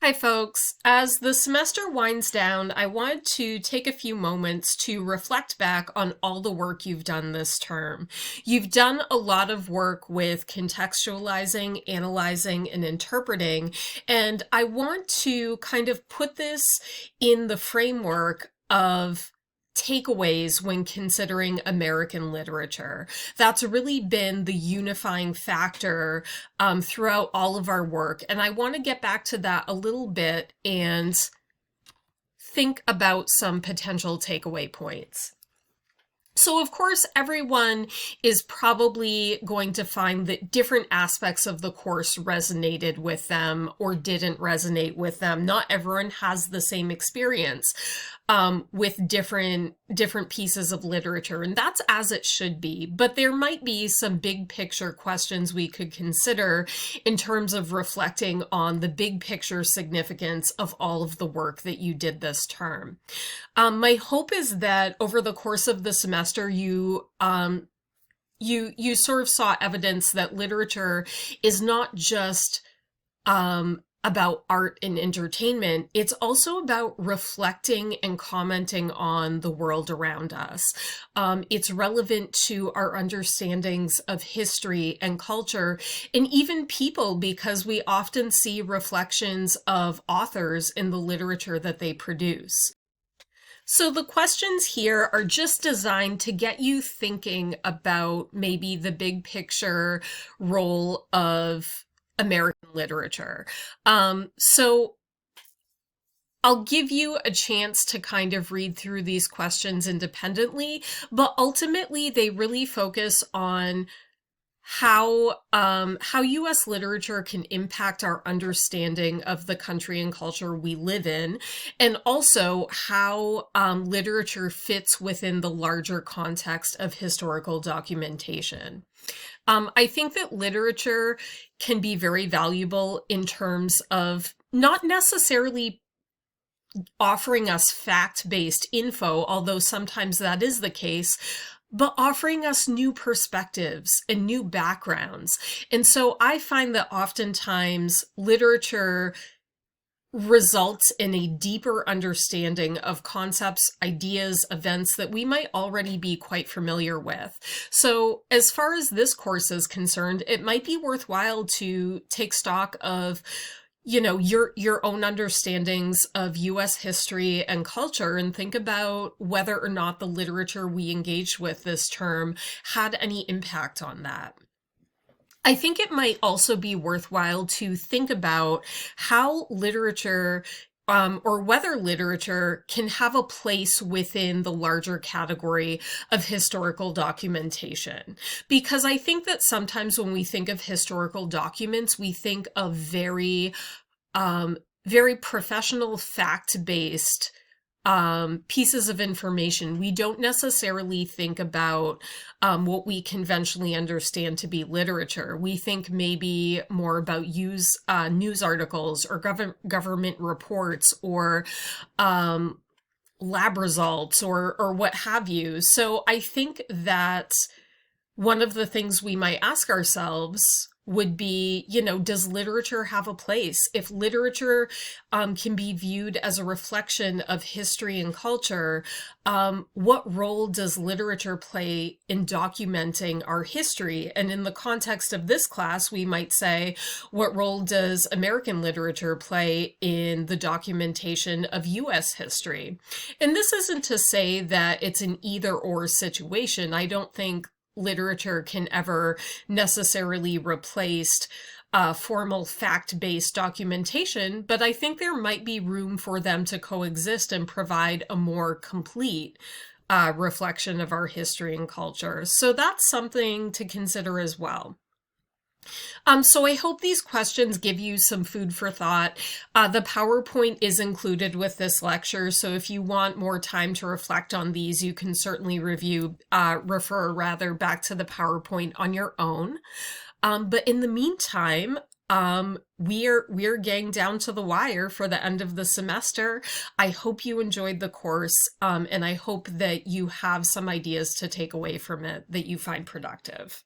Hi, folks. As the semester winds down, I wanted to take a few moments to reflect back on all the work you've done this term. You've done a lot of work with contextualizing, analyzing, and interpreting, and I want to kind of put this in the framework of takeaways when considering American literature. That's really been the unifying factor throughout all of our work. And I want to get back to that a little bit and think about some potential takeaway points. So, of course, everyone is probably going to find that different aspects of the course resonated with them or didn't resonate with them. Not everyone has the same experience with different pieces of literature, and that's as it should be. But there might be some big picture questions we could consider in terms of reflecting on the big picture significance of all of the work that you did this term. My hope is that over the course of the semester, you sort of saw evidence that literature is not just about art and entertainment. It's also about reflecting and commenting on the world around us. It's relevant to our understandings of history and culture and even people, because we often see reflections of authors in the literature that they produce. So the questions here are just designed to get you thinking about maybe the big picture role of American literature. So I'll give you a chance to kind of read through these questions independently, but ultimately they really focus on how U.S. literature can impact our understanding of the country and culture we live in, and also how literature fits within the larger context of historical documentation. I think that literature can be very valuable in terms of not necessarily offering us fact-based info, although sometimes that is the case, but offering us new perspectives and new backgrounds. And so I find that oftentimes literature results in a deeper understanding of concepts, ideas, events that we might already be quite familiar with. So as far as this course is concerned, it might be worthwhile to take stock of your own understandings of U.S. history and culture and think about whether or not the literature we engaged with this term had any impact on that. I think it might also be worthwhile to think about how literature or whether literature can have a place within the larger category of historical documentation. Because I think that sometimes when we think of historical documents, we think of very professional, fact-based pieces of information. We don't necessarily think about what we conventionally understand to be literature. We think maybe more about news articles or government reports or lab results or what have you. So I think that one of the things we might ask ourselves would be, does literature have a place? If literature can be viewed as a reflection of history and culture, what role does literature play in documenting our history? And in the context of this class, we might say, what role does American literature play in the documentation of U.S. history? And this isn't to say that it's an either-or situation. I don't think literature can ever necessarily replace formal fact-based documentation, but I think there might be room for them to coexist and provide a more complete reflection of our history and culture. So that's something to consider as well. So I hope these questions give you some food for thought. The PowerPoint is included with this lecture, so if you want more time to reflect on these, you can certainly refer back to the PowerPoint on your own. But in the meantime, we're getting down to the wire for the end of the semester. I hope you enjoyed the course, and I hope that you have some ideas to take away from it that you find productive.